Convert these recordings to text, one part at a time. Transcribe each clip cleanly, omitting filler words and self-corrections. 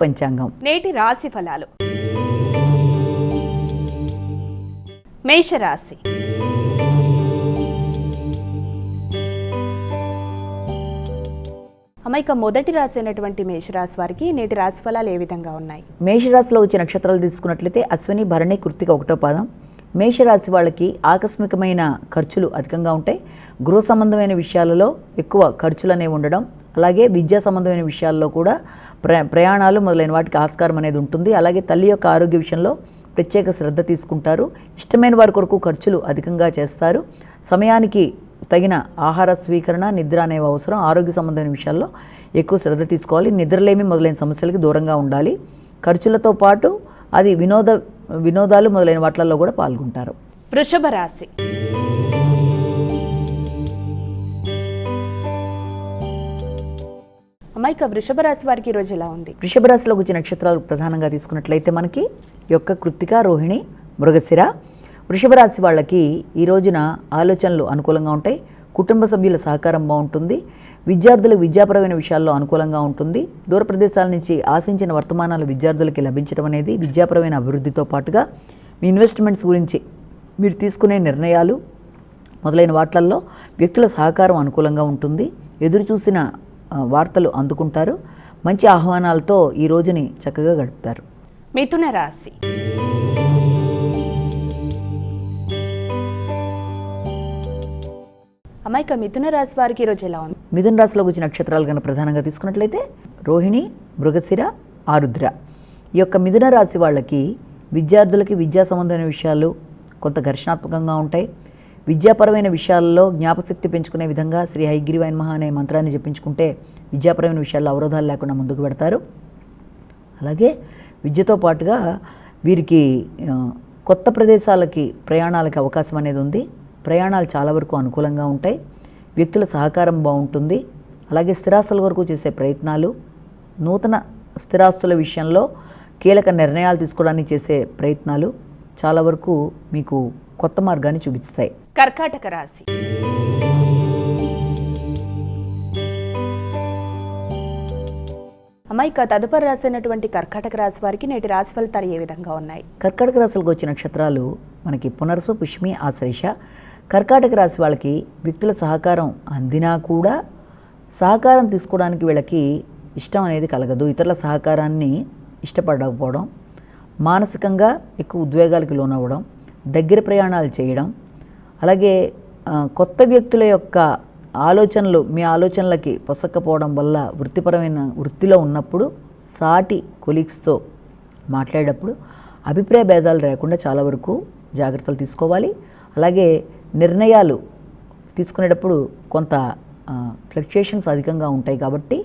పంచాంగం. నేటి రాశి ఫలాలు. మేషరాశి. అమ్మాయిక మొదటి రాశి అయినటువంటి మేషరాశి వారికి నేటి రాశి ఫలాలు ఏ విధంగా ఉన్నాయి? మేషరాశిలో వచ్చే నక్షత్రాలు తీసుకున్నట్లయితే అశ్విని, భరణి, కృత్తిక 1వ పాదం. మేషరాశి వాళ్ళకి ఆకస్మికమైన ఖర్చులు అధికంగా ఉంటాయి. గృహ సంబంధమైన విషయాలలో ఎక్కువ ఖర్చులు అనేవి ఉండడం, అలాగే విద్యా సంబంధమైన విషయాల్లో కూడా ప్రయాణాలు మొదలైన వాటికి ఆస్కారం అనేది ఉంటుంది. అలాగే తల్లి యొక్క ఆరోగ్య విషయంలో ప్రత్యేక శ్రద్ధ తీసుకుంటారు. ఇష్టమైన వారి కొరకు ఖర్చులు అధికంగా చేస్తారు. సమయానికి తగిన ఆహార స్వీకరణ, నిద్ర అనేవి అవసరం. ఆరోగ్య సంబంధమైన విషయాల్లో ఎక్కువ శ్రద్ధ తీసుకోవాలి. నిద్రలేమి మొదలైన సమస్యలకి దూరంగా ఉండాలి. ఖర్చులతో పాటు అది వినోదాలు మొదలైన వాటిల్లో కూడా పాల్గొంటారు. వృషభ రాశి. అమ్మాయిక వృషభ రాశి వారికి ఈరోజు ఎలా ఉంది? వృషభ రాశిలో వచ్చే నక్షత్రాలు ప్రధానంగా తీసుకున్నట్లయితే మనకి యొక్క కృత్తిక, రోహిణి, మృగశిర. వృషభ రాశి వాళ్ళకి ఈ రోజున ఆలోచనలు అనుకూలంగా ఉంటాయి. కుటుంబ సభ్యుల సహకారం బాగుంటుంది. విద్యార్థులకు విద్యాపరమైన విషయాల్లో అనుకూలంగా ఉంటుంది. దూర ప్రదేశాల నుంచి ఆశించిన వర్తమానాలు విద్యార్థులకి లభించడం అనేది విద్యాపరమైన అభివృద్ధితో పాటుగా మీ ఇన్వెస్ట్మెంట్స్ గురించి మీరు తీసుకునే నిర్ణయాలు మొదలైన వాటిల్లో వ్యక్తుల సహకారం అనుకూలంగా ఉంటుంది. ఎదురు చూసిన వార్తలు అందుకుంటారు. మంచి ఆహ్వానాలతో ఈ రోజుని చక్కగా గడుపుతారు. మిథున రాశి. అమ్మాయిక మిథున రాశి వారికి ఈరోజు ఎలా ఉంది? మిథున రాశిలో వచ్చిన నక్షత్రాలు కనుక ప్రధానంగా తీసుకున్నట్లయితే రోహిణి, మృగశిర, ఆరుద్ర. ఈ యొక్క మిథున రాశి వాళ్ళకి విద్యార్థులకి విద్యా సంబంధమైన విషయాలు కొంత ఘర్షణాత్మకంగా ఉంటాయి. విద్యాపరమైన విషయాల్లో జ్ఞాపశక్తి పెంచుకునే విధంగా శ్రీ హయగ్రీవాయ నమః అనే మంత్రాన్ని జపించుకుంటే విద్యాపరమైన విషయాల్లో అవరోధాలు లేకుండా ముందుకు పెడతారు. అలాగే విద్యతో పాటుగా వీరికి కొత్త ప్రదేశాలకి ప్రయాణాలకి అవకాశం అనేది ఉంది. ప్రయాణాలు చాలా వరకు అనుకూలంగా ఉంటాయి. వ్యక్తుల సహకారం బాగుంటుంది. అలాగే స్థిరాస్తుల వరకు చేసే ప్రయత్నాలు, నూతన స్థిరాస్తుల విషయంలో కీలక నిర్ణయాలు తీసుకోవడానికి చేసే ప్రయత్నాలు చాలా వరకు మీకు కొత్త మార్గాన్ని చూపిస్తాయి. కర్కాటక రాశి. అమ్మాయిక తదుపరి రాశి అయినటువంటి కర్కాటక రాశి వారికి నేటి రాశి ఫలితాలు ఏ విధంగా ఉన్నాయి? కర్కాటక రాశులకు వచ్చిన నక్షత్రాలు మనకి పునర్సు, పుష్మి, ఆశ్లేష. కర్కాటక రాశి వాళ్ళకి వ్యక్తుల సహకారం అందినా కూడా సహకారం తీసుకోవడానికి వీళ్ళకి ఇష్టం అనేది కలగదు. ఇతరుల సహకారాన్ని ఇష్టపడకపోవడం, మానసికంగా ఎక్కువ ఉద్వేగాలకు లోనవ్వడం, దగ్గర ప్రయాణాలు చేయడం, అలాగే కొత్త వ్యక్తుల యొక్క ఆలోచనలు మీ ఆలోచనలకి పొసక్కపోవడం వల్ల వృత్తిలో ఉన్నప్పుడు సాటి కొలీగ్స్తో మాట్లాడేటప్పుడు అభిప్రాయ భేదాలు లేకుండా చాలా వరకు జాగ్రత్తలు తీసుకోవాలి. అలాగే నిర్ణయాలు తీసుకునేటప్పుడు కొంత ఫ్లక్చుయేషన్స్ అధికంగా ఉంటాయి కాబట్టి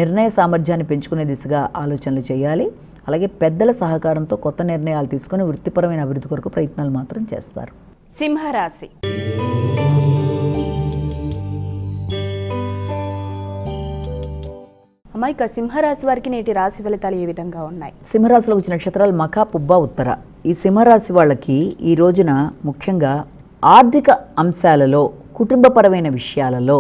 నిర్ణయ సామర్థ్యాన్ని పెంచుకునే దిశగా ఆలోచనలు చేయాలి. అలాగే పెద్దల సహకారంతో కొత్త నిర్ణయాలు తీసుకొని వృత్తిపరమైన అభివృద్ధి కొరకు ప్రయత్నాలు మాత్రం చేస్తారు. సింహరాశి. అమ్మాయిక సింహరాశి వారికి నేటి రాశి ఫలితాలు ఏ విధంగా ఉన్నాయి? సింహరాశిలో వచ్చిన నక్షత్రాలు మఖ, పుబ్బ, ఉత్తర. ఈ సింహరాశి వాళ్ళకి ఈ రోజున ముఖ్యంగా ఆర్థిక అంశాలలో, కుటుంబపరమైన విషయాలలో,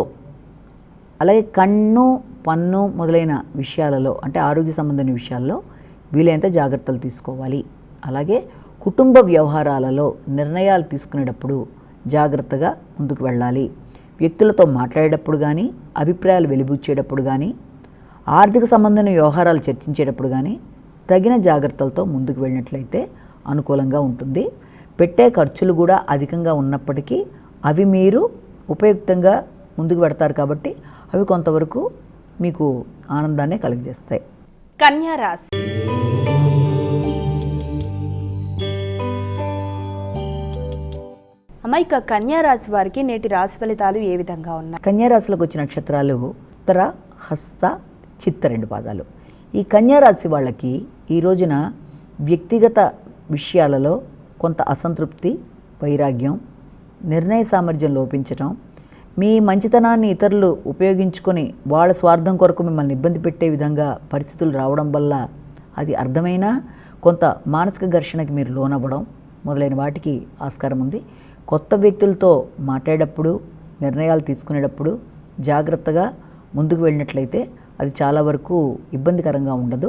అలాగే కన్ను, పన్ను మొదలైన విషయాలలో అంటే ఆరోగ్య సంబంధమైన విషయాల్లో వీలైనంత జాగ్రత్తలు తీసుకోవాలి. అలాగే కుటుంబ వ్యవహారాలలో నిర్ణయాలు తీసుకునేటప్పుడు జాగ్రత్తగా ముందుకు వెళ్ళాలి. వ్యక్తులతో మాట్లాడేటప్పుడు కానీ, అభిప్రాయాలు వెలిబుచ్చేటప్పుడు కానీ, ఆర్థిక సంబంధమైన వ్యవహారాలు చర్చించేటప్పుడు కానీ తగిన జాగ్రత్తలతో ముందుకు వెళ్ళినట్లయితే అనుకూలంగా ఉంటుంది. పెట్టే ఖర్చులు కూడా అధికంగా ఉన్నప్పటికీ అవి మీరు ఉపయుక్తంగా ముందుకు పెడతారు కాబట్టి అవి కొంతవరకు మీకు ఆనందాన్ని కలిగజేస్తాయి. కన్యా రాశి. అమ్మాయిక కన్యా రాశి వారికి నేటి రాశి ఫలితాలు ఏ విధంగా ఉన్నాయి? కన్యా రాశిలోకి వచ్చిన నక్షత్రాలు ఉత్తర, హస్త, చిత్త 2 పాదాలు. ఈ కన్యా రాశి వాళ్ళకి ఈ రోజున వ్యక్తిగత విషయాలలో కొంత అసంతృప్తి, వైరాగ్యం, నిర్ణయ సామర్థ్యం లోపించడం, మీ మంచితనాన్ని ఇతరులు ఉపయోగించుకొని వాళ్ళ స్వార్థం కొరకు మిమ్మల్ని ఇబ్బంది పెట్టే విధంగా పరిస్థితులు రావడం వల్ల అది అర్థమైనా కొంత మానసిక ఘర్షణకి మీరు లోనవ్వడం మొదలైన వాటికి ఆస్కారం ఉంది. కొత్త వ్యక్తులతో మాట్లాడేటప్పుడు, నిర్ణయాలు తీసుకునేటప్పుడు జాగ్రత్తగా ముందుకు వెళ్ళినట్లయితే అది చాలా వరకు ఇబ్బందికరంగా ఉండదు.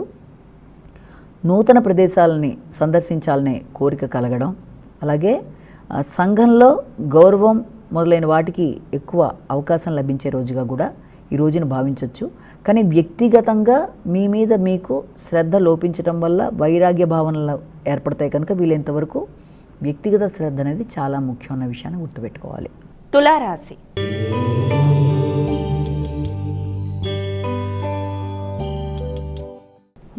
నూతన ప్రదేశాలని సందర్శించాలనే కోరిక కలగడం, అలాగే సంఘంలో గౌరవం మొదలైన వాటికి ఎక్కువ అవకాశం లభించే రోజుగా కూడా ఈ రోజును భావించవచ్చు. కానీ వ్యక్తిగతంగా మీ మీద మీకు శ్రద్ధ లోపించడం వల్ల వైరాగ్య భావనలు ఏర్పడతాయి కనుక వీలైనంతవరకు వ్యక్తిగత శ్రద్ధ అనేది చాలా ముఖ్యమైన విషయాన్ని గుర్తుపెట్టుకోవాలి. తులారాశి.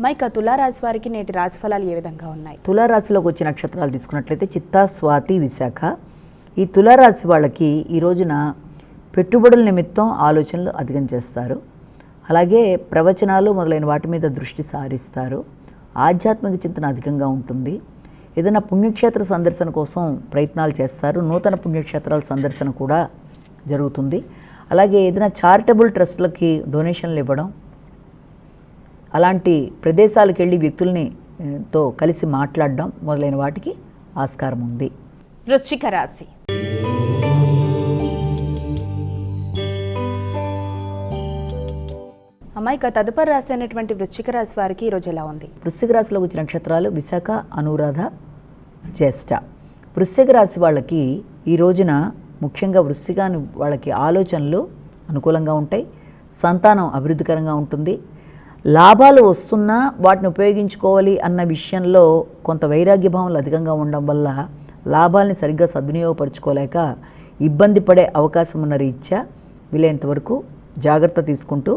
మైక తులారాశి వారికి నేటి రాశి ఫలాలు ఏ విధంగా ఉన్నాయి? తులారాశిలోకి వచ్చే నక్షత్రాలు తీసుకున్నట్లయితే చిత్తా, స్వాతి, విశాఖ. ఈ తులారాశి వాళ్ళకి ఈ రోజున పెట్టుబడుల నిమిత్తం ఆలోచనలు అధికం చేస్తారు. అలాగే ప్రవచనాలు మొదలైన వాటి మీద దృష్టి సారిస్తారు. ఆధ్యాత్మిక చింతన అధికంగా ఉంటుంది. ఏదైనా పుణ్యక్షేత్ర సందర్శన కోసం ప్రయత్నాలు చేస్తారు. నూతన పుణ్యక్షేత్రాల సందర్శన కూడా జరుగుతుంది. అలాగే ఏదైనా చారిటబుల్ ట్రస్ట్లకి డొనేషన్లు ఇవ్వడం, అలాంటి ప్రదేశాలకు వెళ్ళి వ్యక్తుల్ని తో కలిసి మాట్లాడడం మొదలైన వాటికి ఆస్కారం ఉంది. వృశ్చిక రాశి. అమ్మాయిక తదుపరి రాశి అయినటువంటి వృశ్చిక రాశి వారికి ఈరోజు ఎలా ఉంది? వృశ్చిక రాశిలో వచ్చిన నక్షత్రాలు విశాఖ, అనురాధ, జ్యేష్ఠ. వృశ్చిక రాశి వాళ్ళకి ఈ రోజున ముఖ్యంగా వృశ్చికాని వాళ్ళకి ఆలోచనలు అనుకూలంగా ఉంటాయి. సంతానం అభివృద్ధికరంగా ఉంటుంది. లాభాలు వస్తున్నా వాటిని ఉపయోగించుకోవాలి అన్న విషయంలో కొంత వైరాగ్య భావనలు అధికంగా ఉండడం వల్ల లాభాలని సరిగ్గా సద్వినియోగపరచుకోలేక ఇబ్బంది పడే అవకాశం ఉన్న రీత్యా వీలైనంతవరకు జాగ్రత్త తీసుకుంటూ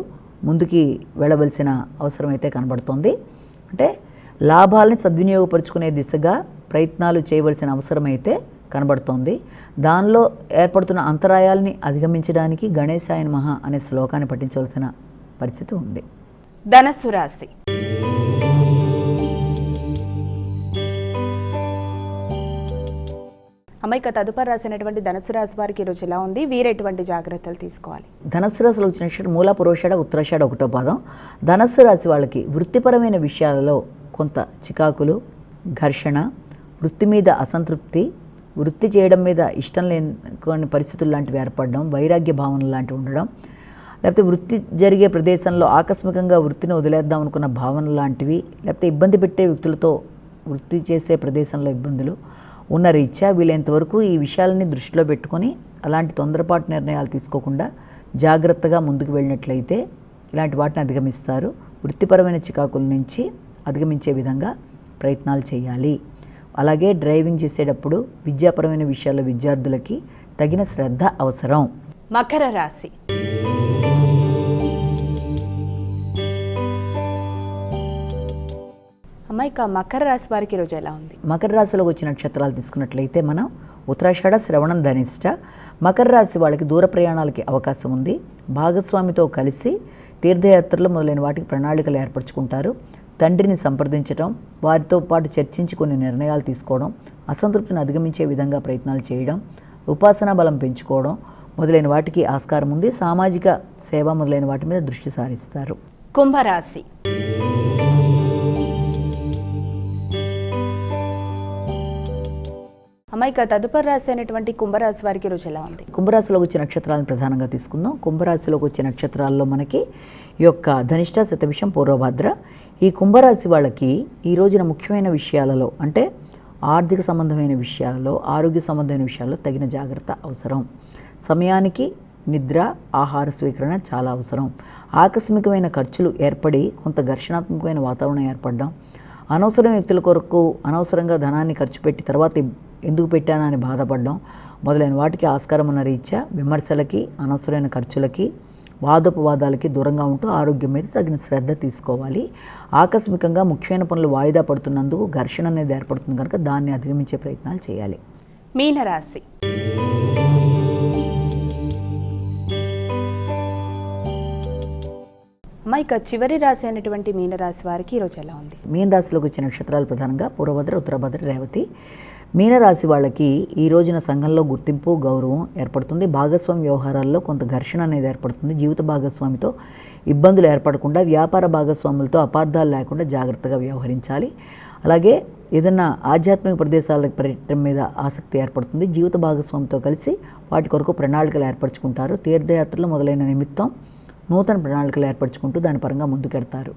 ముందుకి వెళ్ళవలసిన అవసరం అయితే కనబడుతోంది. అంటే లాభాలని సద్వినియోగపరుచుకునే దిశగా ప్రయత్నాలు చేయవలసిన అవసరం అయితే కనబడుతోంది. దానిలో ఏర్పడుతున్న అంతరాయాలని అధిగమించడానికి గణేశాయ నమః అనే శ్లోకాన్ని పఠించవలసిన పరిస్థితి ఉంది. ధనస్సు రాశి. అమ్మాయిక తదుపరి రాసినటువంటి ధనుసు రాశి వారికి ఈరోజు ఎలా ఉంది? వీరెటువంటి జాగ్రత్తలు తీసుకోవాలి? ధనస్సు రాశిలో వచ్చిన నక్షత్రం మూల, పురోషాఢ, ఉత్తరాషాఢ 1వ పాదం. ధనస్సు రాశి వాళ్ళకి వృత్తిపరమైన విషయాలలో కొంత చికాకులు, ఘర్షణ, వృత్తి మీద అసంతృప్తి, వృత్తి చేయడం మీద ఇష్టం లేని కొన్ని పరిస్థితులు లాంటివి ఏర్పడడం, వైరాగ్య భావనలు లాంటివి ఉండడం, లేకపోతే వృత్తి జరిగే ప్రదేశంలో ఆకస్మికంగా వృత్తిని వదిలేద్దాం అనుకున్న భావనలు లాంటివి, లేకపోతే ఇబ్బంది పెట్టే వ్యక్తులతో వృత్తి చేసే ప్రదేశంలో ఇబ్బందులు ఉన్న రీత్యా వీలైనంతవరకు ఈ విషయాలని దృష్టిలో పెట్టుకొని అలాంటి తొందరపాటు నిర్ణయాలు తీసుకోకుండా జాగ్రత్తగా ముందుకు వెళ్ళినట్లయితే ఇలాంటి వాటిని అధిగమిస్తారు. వృత్తిపరమైన చికాకుల నుంచి అధిగమించే విధంగా ప్రయత్నాలు చేయాలి. అలాగే డ్రైవింగ్ చేసేటప్పుడు విద్యాపరమైన విషయాల్లో విద్యార్థులకి తగిన శ్రద్ధ అవసరం. మకర రాశి. అమ్మాయిక మకర రాశి వారికి ఈరోజు ఎలా ఉంది? మకర రాశిలోకి వచ్చిన నక్షత్రాలు తీసుకున్నట్లయితే మనం ఉత్తరాషాఢ, శ్రవణం, ధనిష్ట. మకర రాశి వాళ్ళకి దూర ప్రయాణాలకి అవకాశం ఉంది. భాగస్వామితో కలిసి తీర్థయాత్రలు మొదలైన వాటికి ప్రణాళికలు ఏర్పరచుకుంటారు. తండ్రిని సంప్రదించడం, వారితో పాటు చర్చించి కొన్ని నిర్ణయాలు తీసుకోవడం, అసంతృప్తిని అధిగమించే విధంగా ప్రయత్నాలు చేయడం, ఉపాసనా బలం పెంచుకోవడం మొదలైన వాటికి ఆస్కారం ఉంది. సామాజిక సేవ మొదలైన వాటి మీద దృష్టి సారిస్తారు. కుంభరాశి. అమ్మాయిక తదుపరి రాశి అయినటువంటి కుంభరాశి వారికి ఈరోజు ఎలా ఉంది? కుంభరాశిలోకి వచ్చే నక్షత్రాలను ప్రధానంగా తీసుకుందాం. కుంభరాశిలోకి వచ్చే నక్షత్రాల్లో మనకి ఈ యొక్క ధనిష్ట, శతభిషం, పూర్వభద్ర. ఈ కుంభరాశి వాళ్ళకి ఈ రోజున ముఖ్యమైన విషయాలలో అంటే ఆర్థిక సంబంధమైన విషయాలలో, ఆరోగ్య సంబంధమైన విషయాల్లో తగిన జాగ్రత్త అవసరం. సమయానికి నిద్ర, ఆహార స్వీకరణ చాలా అవసరం. ఆకస్మికమైన ఖర్చులు ఏర్పడి కొంత ఘర్షణాత్మకమైన వాతావరణం ఏర్పడడం, అనవసరమైన వ్యక్తుల కొరకు అనవసరంగా ధనాన్ని ఖర్చు పెట్టి తర్వాత ఎందుకు పెట్టానని బాధపడడం మొదలైన వాటికి ఆస్కారం ఉన్న రీత్యా విమర్శలకి, అనవసరమైన ఖర్చులకి, వాదోపవాదాలకి దూరంగా ఉంటూ ఆరోగ్యం మీద తగిన శ్రద్ధ తీసుకోవాలి. ఆకస్మికంగా ముఖ్యమైన పనులు వాయిదా పడుతున్నందుకు ఘర్షణ అనేది ఏర్పడుతుంది కనుక దాన్ని అధిగమించే ప్రయత్నాలు చేయాలి. మీనరాశి. అమ్మాయిక చివరి రాశి అయినటువంటి మీనరాశి వారికి ఈరోజు ఎలా ఉంది? మీనరాశిలోకి వచ్చిన నక్షత్రాలు ప్రధానంగా పూర్వభద్ర, ఉత్తరభద్ర, రేవతి. మీనరాశి వాళ్ళకి ఈ రోజున సంఘంలో గుర్తింపు, గౌరవం ఏర్పడుతుంది. భాగస్వామి వ్యవహారాల్లో కొంత ఘర్షణ అనేది ఏర్పడుతుంది. జీవిత భాగస్వామితో ఇబ్బందులు ఏర్పడకుండా, వ్యాపార భాగస్వాములతో అపార్థాలు లేకుండా జాగ్రత్తగా వ్యవహరించాలి. అలాగే ఏదన్నా ఆధ్యాత్మిక ప్రదేశాల పర్యటన మీద ఆసక్తి ఏర్పడుతుంది. జీవిత భాగస్వామితో కలిసి వాటి కొరకు ప్రణాళికలు ఏర్పరచుకుంటారు. తీర్థయాత్రలు మొదలైన నిమిత్తం నూతన ప్రణాళికలు ఏర్పరచుకుంటూ దాని పరంగా ముందుకెడతారు.